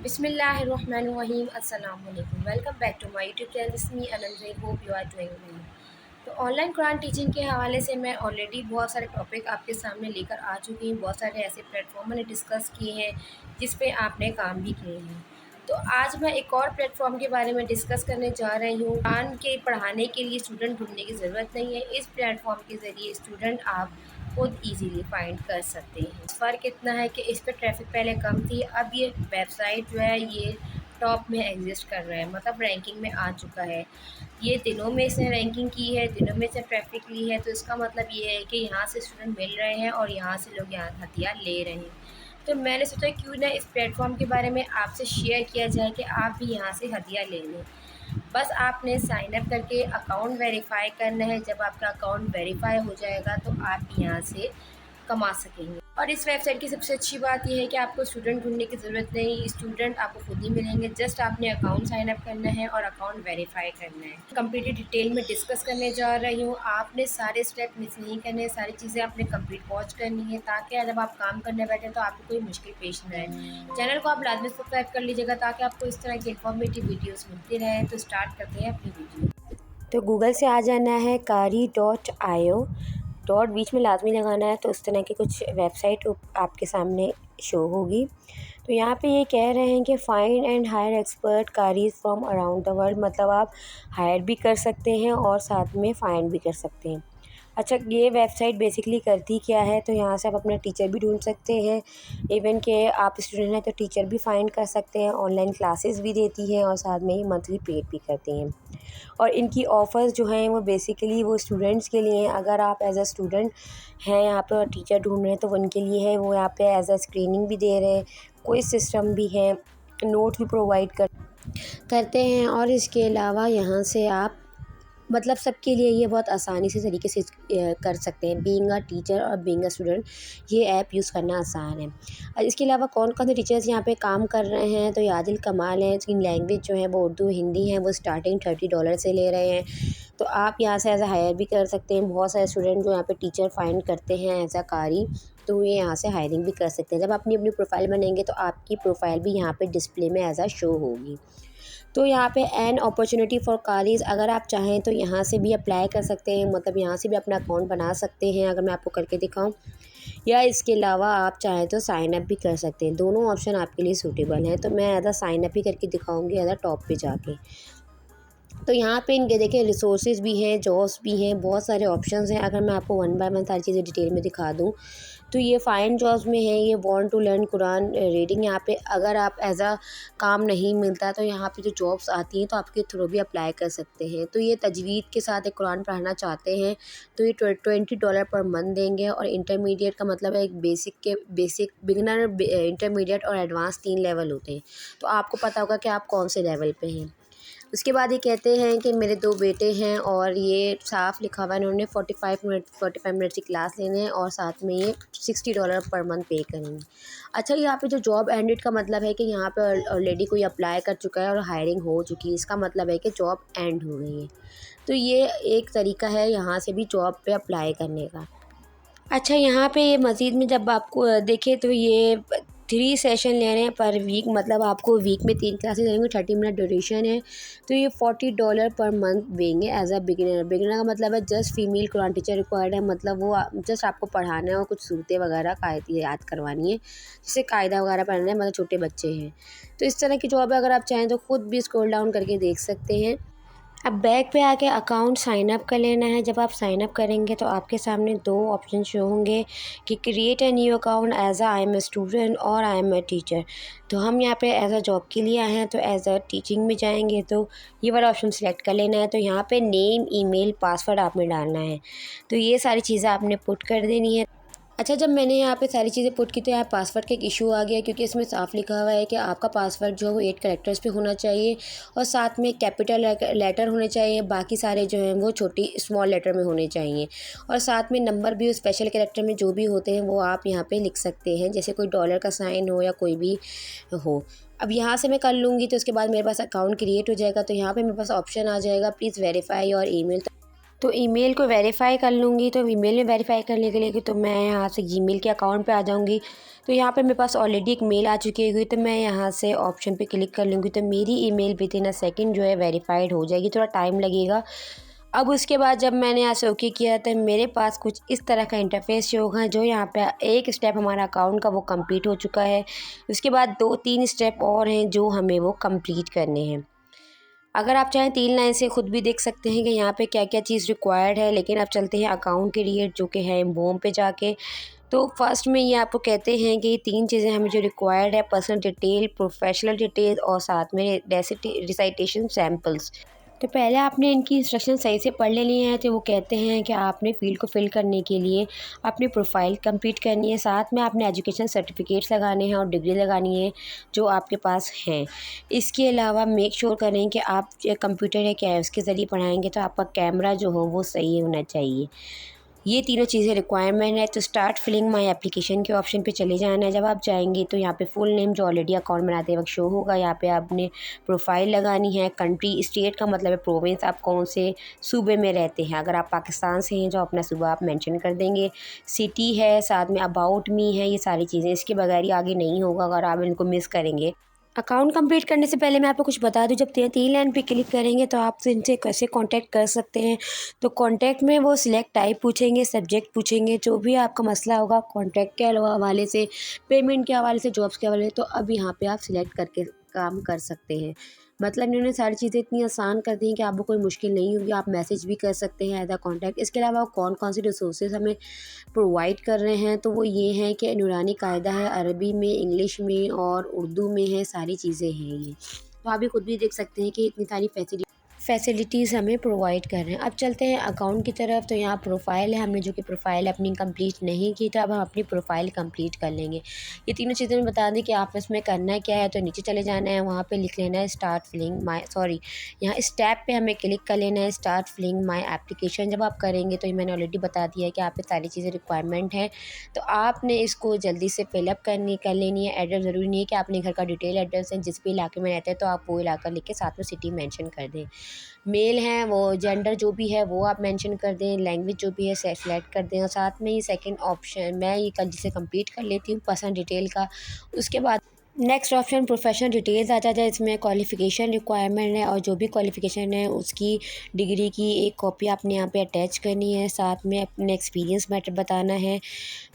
बिस्मिल्लाहिर्रहमानिर्रहीम अस्सलाम वालेकुम। Welcome back to my YouTube channel. This me Anant. I hope you are doing well. तो online Quran teaching के हवाले से मैं ऑलरेडी बहुत सारे टॉपिक आपके सामने लेकर आ चुकी हूँ। बहुत सारे ऐसे प्लेटफॉर्म मैंने डिस्कस किए हैं जिस पे आपने काम भी किए हैं। तो आज मैं एक और प्लेटफॉर्म के बारे में डिस्कस करने जा रही हूँ। कुरान के पढ़ाने के लिए स्टूडेंट ढूंढने की ज़रूरत नहीं है। इस प्लेटफॉर्म के ज़रिए स्टूडेंट आप खुद इजीली फाइंड कर सकते हैं। फ़र्क इतना है कि इस पर ट्रैफिक पहले कम थी, अब ये वेबसाइट जो है ये टॉप में एग्जिस्ट कर रहा है, मतलब रैंकिंग में आ चुका है। ये दिनों में इसने रैंकिंग की है, दिनों में से ट्रैफिक ली है, तो इसका मतलब ये है कि यहाँ से स्टूडेंट मिल रहे हैं और यहाँ से लोग यहाँ हथियार ले रहे हैं। तो मैंने सोचा क्यों ना इस प्लेटफॉर्म के बारे में आपसे शेयर किया जाए कि आप भी यहाँ से हथियार ले लें। बस आपने साइन अप करके अकाउंट वेरीफाई करना है। जब आपका अकाउंट वेरीफाई हो जाएगा तो आप यहाँ से कमा सकेंगे। और इस वेबसाइट की सबसे अच्छी बात यह है कि आपको स्टूडेंट ढूंढने की ज़रूरत नहीं, स्टूडेंट आपको खुद ही मिलेंगे। जस्ट आपने अकाउंट साइन अप करना है और अकाउंट वेरीफाई करना है। कंप्लीट डिटेल में डिस्कस करने जा रही हूँ। आपने सारे स्टेप मिस नहीं करने, सारी चीज़ें आपने कंप्लीट वॉच करनी है ताकि जब आप काम करने बैठे तो आपको कोई मुश्किल पेश न आए। चैनल को आप लाजमी सब्सक्राइब कर लीजिएगा ताकि आपको इस तरह की इन्फॉर्मेटिव वीडियोज़ मिलती रहें। तो स्टार्ट करते हैं अपनी वीडियो। तो गूगल से आ जाना है कारी.io, डॉट बीच में लाजमी लगाना है। तो इस तरह की कुछ वेबसाइट आपके सामने शो होगी। तो यहाँ पे ये कह रहे हैं कि फाइंड एंड हायर एक्सपर्ट कारीज फ्रॉम अराउंड द वर्ल्ड, मतलब आप हायर भी कर सकते हैं और साथ में फाइंड भी कर सकते हैं। अच्छा, ये वेबसाइट बेसिकली करती क्या है, तो यहाँ से आप अपना टीचर भी ढूंढ सकते हैं। इवन के आप स्टूडेंट हैं तो टीचर भी फाइंड कर सकते हैं। ऑनलाइन क्लासेस भी देती हैं और साथ में ही मंथली पेड भी करती हैं। और इनकी ऑफ़र्स जो हैं वो बेसिकली वो स्टूडेंट्स के लिए हैं। अगर आप एज अ स्टूडेंट हैं यहाँ पे और टीचर ढूंढ रहे हैं तो वो उनके लिए है। वो यहाँ पे एज अ स्क्रीनिंग भी दे रहे हैं, कोई सिस्टम भी है, नोट भी प्रोवाइड करते हैं। और इसके अलावा यहाँ से आप मतलब सबके लिए ये बहुत आसानी से तरीके से कर सकते हैं। बीइंग अ टीचर और बीइंग अ स्टूडेंट ये ऐप यूज़ करना आसान है। और इसके अलावा कौन कौन से टीचर्स यहाँ पे काम कर रहे हैं, तो ये आदिल कमाल हैं। इसकी लैंग्वेज जो है वो उर्दू हिंदी है। वो स्टार्टिंग $30 से ले रहे हैं। तो आप यहाँ से एज अ हायर भी कर सकते हैं। बहुत सारे स्टूडेंट जो यहाँ पे टीचर फाइंड करते हैं एज अ कारी, तो ये यहाँ से हायरिंग भी कर सकते हैं। जब अपनी अपनी प्रोफाइल बनाएंगे तो आपकी प्रोफाइल भी यहाँ पे डिस्प्ले में एज अ शो होगी। तो यहाँ पे एन अपॉर्चुनिटी फॉर कारीज, अगर आप चाहें तो यहाँ से भी अप्लाई कर सकते हैं, मतलब यहाँ से भी अपना अकाउंट बना सकते हैं। अगर मैं आपको करके दिखाऊं, या इसके अलावा आप चाहें तो साइन अप भी कर सकते हैं। दोनों ऑप्शन आपके लिए सूटेबल हैं। तो मैं एज अ साइन अप ही करके दिखाऊंगी एज अ टॉप पे जाके। तो यहाँ पे इनके देखिए रिसोर्सेज भी हैं, जॉब्स भी हैं, बहुत सारे ऑप्शंस हैं। अगर मैं आपको वन बाय वन सारी चीज़ें डिटेल में दिखा दूँ तो ये फाइंड जॉब्स में है, ये want to learn Quran reading. यहाँ पे अगर आप एज अ काम नहीं मिलता तो यहाँ पे जो जॉब्स आती हैं तो आपके थ्रू भी अप्लाई कर सकते हैं। तो ये तजवीद के साथ एक कुरान पढ़ाना चाहते हैं तो ये $20 पर मंथ देंगे। और इंटरमीडिएट का मतलब है एक बेसिक बिगिनर, इंटरमीडिएट और एडवांस 3 लेवल होते हैं। तो आपको पता होगा कि आप कौन से लेवल पे हैं। उसके बाद ये कहते हैं कि मेरे 2 बेटे हैं और ये साफ लिखा हुआ है इन्होंने 45 मिनट की क्लास लेने हैं और साथ में ये $60 पर मंथ पे करेंगे। अच्छा, यहाँ पे जो जॉब एंडेड का मतलब है कि यहाँ पे ऑलरेडी कोई अप्लाई कर चुका है और हायरिंग हो चुकी है। इसका मतलब है कि जॉब एंड हो गई है। तो ये एक तरीका है यहाँ से भी जॉब पे अप्लाई करने का। अच्छा, यहाँ पे ये मज़ीद में जब आपको देखें तो ये 3 सेशन ले रहे हैं पर वीक, मतलब आपको वीक में 3 क्लासेस लेंगे, 30 मिनट ड्यूरेशन है। तो ये $40 पर मंथ देंगे एज अ बिगिनर। बिगिनर का मतलब है just female Quran teacher required है, मतलब वो जस्ट आपको पढ़ाना है और कुछ सूरतें वगैरह कायदे याद करवानी है, जैसे कायदा वगैरह पढ़ना है, मतलब छोटे बच्चे हैं। तो इस तरह की जॉब है। अगर आप चाहें तो ख़ुद भी स्क्रॉल डाउन करके देख सकते हैं। अब बैक पे आके अकाउंट साइन अप कर लेना है। जब आप साइन अप करेंगे तो आपके सामने 2 ऑप्शन शो होंगे कि create a new account as a I am a student और आई एम अ टीचर। तो हम यहाँ पे एज अ जॉब के लिए आए हैं तो एज अ टीचिंग में जाएंगे तो ये वाला ऑप्शन सेलेक्ट कर लेना है। तो यहाँ पे नेम, ईमेल, पासवर्ड आपने डालना है। तो ये सारी चीज़ें आपने पुट कर देनी है। अच्छा, जब मैंने यहाँ पे सारी चीज़ें पुट की तो यहाँ पासवर्ड का एक इशू आ गया, क्योंकि इसमें साफ लिखा हुआ है कि आपका पासवर्ड जो है वो 8 कैरेक्टर्स पे होना चाहिए और साथ में कैपिटल लेटर होने चाहिए। बाकी सारे जो हैं वो छोटी स्मॉल लेटर में होने चाहिए। और साथ में नंबर भी स्पेशल कैरेक्टर में जो भी होते हैं वो आप यहाँ पे लिख सकते हैं, जैसे कोई डॉलर का साइन हो या कोई भी हो। अब यहाँ से मैं कर लूँगी तो उसके बाद मेरे पास अकाउंट क्रिएट हो जाएगा। तो यहाँ पे मेरे पास ऑप्शन आ जाएगा, प्लीज़ वेरीफाई योर ईमेल। तो ईमेल को वेरीफ़ाई कर लूँगी। तो ईमेल में वेरीफ़ाई करने के लिए तो मैं यहाँ से जीमेल के अकाउंट पे आ जाऊँगी। तो यहाँ पे मेरे पास ऑलरेडी एक मेल आ चुकी होगी, तो मैं यहाँ से ऑप्शन पे क्लिक कर लूँगी। तो मेरी ईमेल विदिन अ सेकंड जो है वेरीफ़ाइड हो जाएगी, थोड़ा टाइम लगेगा। अब उसके बाद जब मैंने यहाँ से ओके किया तो मेरे पास कुछ इस तरह का इंटरफेस शो होगा, जो यहाँ पे एक स्टेप हमारा अकाउंट का वो कंप्लीट हो चुका है। उसके बाद 2-3 स्टेप और हैं जो हमें वो कंप्लीट करने हैं। अगर आप चाहें 3 लाइन से खुद भी देख सकते हैं कि यहाँ पे क्या क्या चीज़ रिक्वायर्ड है, लेकिन अब चलते हैं अकाउंट क्रिएट जो कि है होम पे जाके। तो फर्स्ट में ये आपको कहते हैं कि 3 चीज़ें हमें जो रिक्वायर्ड है, पर्सनल डिटेल, प्रोफेशनल डिटेल और साथ में रिसाइटेशन सैम्पल्स। तो पहले आपने इनकी इंस्ट्रक्शन सही से पढ़ लेनी है। तो वो कहते हैं कि आपने फ़ील्ड को फिल करने के लिए अपनी प्रोफाइल कंप्लीट करनी है, साथ में आपने एजुकेशन सर्टिफिकेट्स लगाने हैं और डिग्री लगानी है जो आपके पास हैं। इसके अलावा मेक श्योर करें कि आप कंप्यूटर है क्या है उसके ज़रिए पढ़ाएंगे, तो आपका कैमरा जो हो वो सही होना चाहिए। ये तीनों चीज़ें रिक्वायरमेंट है। तो स्टार्ट फिलिंग माय एप्लीकेशन के ऑप्शन पे चले जाना है। जब आप जाएंगे तो यहाँ पे फुल नेम जो ऑलरेडी अकाउंट बनाते वक्त शो होगा, यहाँ पे आपने प्रोफाइल लगानी है। कंट्री, स्टेट का मतलब है प्रोविंस, आप कौन से सूबे में रहते हैं। अगर आप पाकिस्तान से हैं जो अपना सूबा आप मेंशन कर देंगे। सिटी है, साथ में अबाउट मी है, ये सारी चीज़ें, इसके बगैर ही आगे नहीं होगा अगर आप इनको मिस करेंगे। अकाउंट कंप्लीट करने से पहले मैं आपको कुछ बता दूं, जब 3 लाइन पे क्लिक करेंगे तो आप इनसे कैसे कांटेक्ट कर सकते हैं। तो कांटेक्ट में वो सिलेक्ट टाइप पूछेंगे, सब्जेक्ट पूछेंगे, जो भी आपका मसला होगा कांटेक्ट के हवाले से, पेमेंट के हवाले से, जॉब्स के हवाले से, तो अब यहाँ पे आप सिलेक्ट करके काम कर सकते हैं। मतलब इन्होंने सारी चीज़ें इतनी आसान कर दी हैं कि आपको कोई मुश्किल नहीं होगी। आप मैसेज भी कर सकते हैं एज अ कॉन्टैक्ट। इसके अलावा कौन कौन सी रिसोर्सेज हमें प्रोवाइड कर रहे हैं, तो वो ये हैं कि नूरानी कायदा है, अरबी में, इंग्लिश में और उर्दू में है, सारी चीज़ें हैं ये। तो आप भी खुद भी देख सकते हैं कि इतनी सारी फैसिलिटीज़ हमें प्रोवाइड कर रहे हैं। अब चलते हैं अकाउंट की तरफ। तो यहाँ प्रोफाइल है, हमने जो कि प्रोफाइल अपनी कंप्लीट नहीं की, तो अब हम अपनी प्रोफाइल कंप्लीट कर लेंगे। ये तीनों चीज़ें मैं बता दी कि आप इसमें करना क्या है। तो नीचे चले जाना है, वहाँ पे लिख लेना है स्टार्ट फिलिंग माय, सॉरी, यहाँ स्टेप पे हमें क्लिक कर लेना है, स्टार्ट फिलिंग माय एप्लीकेशन। जब आप करेंगे तो ये मैंने ऑलरेडी बता दिया है कि आप पे सारी चीज़ें रिक्वायरमेंट है, तो आपने इसको जल्दी से फिलअप कर लेनी है। एड्रेस ज़रूरी नहीं है कि आपने घर का डिटेल एड्रेस है, जिस भी इलाके में रहते हैं तो आप वो इलाका लिख के साथ में सिटी मेंशन कर दें। मेल हैं वो, जेंडर जो भी है वो आप मेंशन कर दें, लैंग्वेज जो भी है सेलेक्ट कर दें, और साथ में ये सेकंड ऑप्शन मैं ये कल जिसे कंप्लीट कर लेती हूँ पर्सनल डिटेल का। उसके बाद नेक्स्ट ऑप्शन प्रोफेशनल डिटेल्स आ जाता है। इसमें क्वालिफ़िकेशन रिक्वायरमेंट है और जो भी क्वालिफ़िकेशन है उसकी डिग्री की एक कॉपी आपने यहाँ पे अटैच करनी है, साथ में अपने एक्सपीरियंस मैटर बताना है।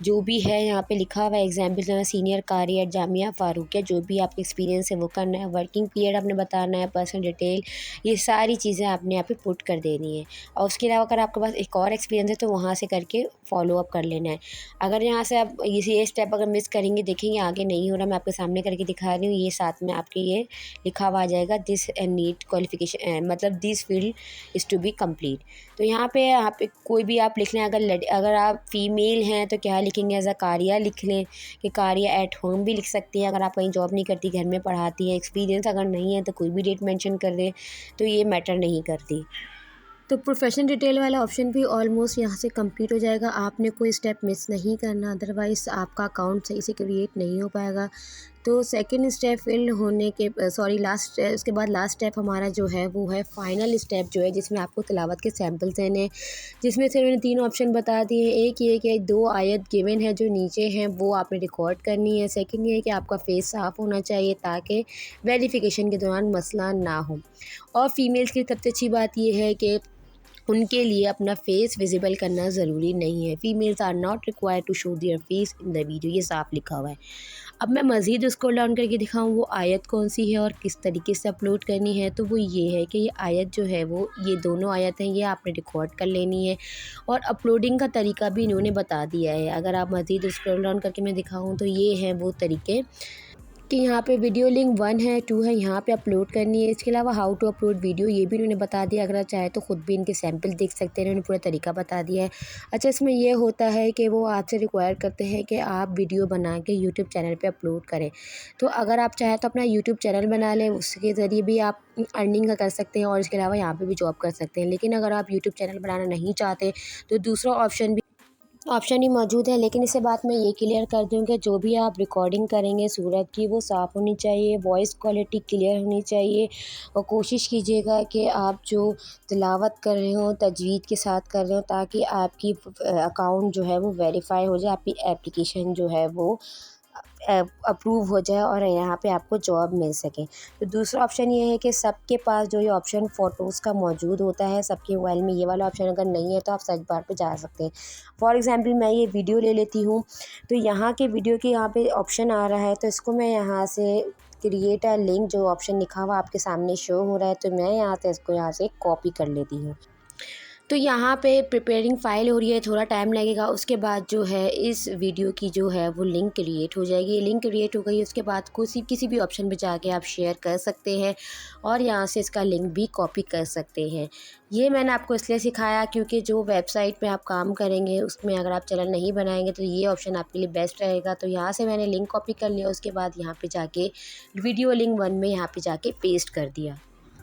जो भी है यहाँ पे लिखा हुआ है एग्जाम्पल में सीनियर कारी एट जामिया फ़ारूकिया, जो भी आपका एक्सपीरियंस है वो करना है। वर्किंग पीरियड आपने बताना है, पर्सनल डिटेल, ये सारी चीज़ें आपने यहाँ पे पुट कर देनी है। और उसके अलावा अगर आपके पास एक और एक्सपीरियंस है तो वहाँ से करके फॉलो अप कर लेना है। अगर यहाँ से आप ये स्टेप अगर मिस करेंगे, देखेंगे आगे नहीं हो रहा, मैं आपके सामने करके दिखा रही हूँ, ये साथ में आपके ये लिखा हुआ आ जाएगा दिस नीड क्वालिफिकेशन, मतलब this field is to be complete. तो यहाँ पे कोई भी आप लिख लें। अगर आप फीमेल हैं तो क्या लिखेंगे, एज अ कारिया लिख लें कि कारिया एट होम भी लिख सकती हैं। अगर आप कहीं जॉब नहीं करती, घर में पढ़ाती हैं, एक्सपीरियंस अगर नहीं है तो कोई भी डेट मेंशन कर दें, तो ये मैटर नहीं करती। तो प्रोफेशनल डिटेल वाला ऑप्शन भी ऑलमोस्ट यहाँ से कंप्लीट हो जाएगा। आपने कोई स्टेप मिस नहीं करना, अदरवाइज़ आपका अकाउंट सही से क्रिएट नहीं हो पाएगा। तो सेकंड स्टेप फिल होने के लास्ट, उसके बाद लास्ट स्टेप हमारा जो है वो है फाइनल स्टेप, जो है जिसमें आपको तिलावत के सैम्पल्स देने हैं, जिसमें से उन्होंने 3 ऑप्शन बता दिए हैं। एक ये कि 2 आयत गिवन है जो नीचे हैं वो आपने रिकॉर्ड करनी है। सेकंड ये है कि आपका फेस साफ़ होना चाहिए ताकि वेरिफिकेशन के दौरान मसला ना हो। और फीमेल्स की सबसे अच्छी बात ये है कि उनके लिए अपना फेस विजिबल करना ज़रूरी नहीं है। Females are not required to show their face in the video, ये साफ लिखा हुआ है। अब मैं मज़ीद उसको डाउन करके दिखाऊँ वो आयत कौन सी है और किस तरीके से अपलोड करनी है, तो वो ये है कि ये आयत जो है वो, ये दोनों आयत हैं, ये आपने रिकॉर्ड कर लेनी है और अपलोडिंग का तरीका भी इन्होंने बता दिया है। अगर आप मज़ीद स्क्रॉल डाउन करके मैं दिखाऊँ तो ये हैं वो तरीके कि यहाँ पे वीडियो लिंक 1 है, 2 है, यहाँ पे अपलोड करनी है। इसके अलावा हाउ टू अपलोड वीडियो ये भी इन्होंने बता दिया। अगर आप चाहे तो ख़ुद भी इनके सैंपल देख सकते हैं, इन्होंने पूरा तरीका बता दिया है। अच्छा, इसमें ये होता है कि वो आपसे रिक्वायर करते हैं कि आप वीडियो बना के यूट्यूब चैनल पे अपलोड करें। तो अगर आप चाहें तो अपना यूट्यूब चैनल बना लें, उसके ज़रिए भी आप अर्निंग कर सकते हैं और इसके अलावा यहाँ पर भी जॉब कर सकते हैं। लेकिन अगर आप यूट्यूब चैनल बनाना नहीं चाहते तो दूसरा ऑप्शन भी ऑप्शन ही मौजूद है। लेकिन इससे बात मैं ये क्लियर कर दूँ कि जो भी आप रिकॉर्डिंग करेंगे सूरत की वो साफ़ होनी चाहिए, वॉइस क्वालिटी क्लियर होनी चाहिए और कोशिश कीजिएगा कि आप जो तिलावत कर रहे हो तजवीद के साथ कर रहे हो, ताकि आपकी अकाउंट जो है वो वेरीफ़ाई हो जाए, आपकी एप्लीकेशन जो है वो अप्रूव हो जाए और यहाँ पे आपको जॉब मिल सके। तो दूसरा ऑप्शन ये है कि सबके पास जो ये ऑप्शन फ़ोटोज़ का मौजूद होता है, सबके मोबाइल में ये वाला ऑप्शन अगर नहीं है तो आप सर्च बार पे जा सकते हैं। फॉर एग्ज़ाम्पल मैं ये वीडियो ले लेती हूँ, तो यहाँ के वीडियो के यहाँ पे ऑप्शन आ रहा है, तो इसको मैं यहाँ से क्रिएट अ लिंक जो ऑप्शन लिखा हुआ आपके सामने शो हो रहा है, तो मैं यहाँ से इसको यहाँ से कॉपी कर लेती हूँ। तो यहाँ पे प्रिपेयरिंग फ़ाइल हो रही है, थोड़ा टाइम लगेगा। उसके बाद जो है इस वीडियो की जो है वो लिंक क्रिएट हो जाएगी। लिंक क्रिएट हो गई, उसके बाद किसी भी ऑप्शन पे जाके आप शेयर कर सकते हैं और यहाँ से इसका लिंक भी कॉपी कर सकते हैं। ये मैंने आपको इसलिए सिखाया क्योंकि जो वेबसाइट पे आप काम करेंगे उसमें अगर आप चैनल नहीं बनाएंगे तो ये ऑप्शन आपके लिए बेस्ट रहेगा। तो यहाँ से मैंने लिंक कॉपी कर लिया, उसके बाद यहाँ पे जाके वीडियो लिंक 1 में यहाँ पे जाके पेस्ट कर दिया।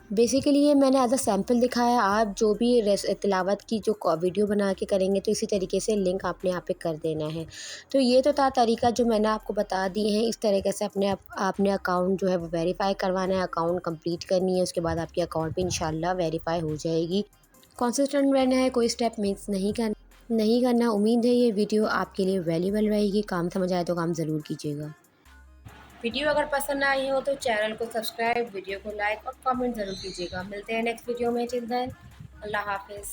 बेसिकली ये मैंने एज़ अ सैंपल दिखाया। आप जो भी तिलावत की जो वीडियो बना के करेंगे तो इसी तरीके से लिंक आपने यहाँ पे कर देना है। तो ये तो था तरीका जो मैंने आपको बता दिए हैं। इस तरीके से आपने अकाउंट जो है वो वेरीफ़ाई करवाना है, अकाउंट कंप्लीट करनी है, उसके बाद आपकी अकाउंट भी इंशाल्लाह वेरीफ़ाई हो जाएगी। कंसिस्टेंट रहना है, कोई स्टेप मिस नहीं करना। उम्मीद है ये वीडियो आपके लिए वैल्यूएबल रहेगी। काम समझ आए तो काम ज़रूर कीजिएगा। वीडियो अगर पसंद आई हो तो चैनल को सब्सक्राइब, वीडियो को लाइक और कमेंट ज़रूर कीजिएगा। मिलते हैं नेक्स्ट वीडियो में। टिल देन अल्लाह हाफ़िज़।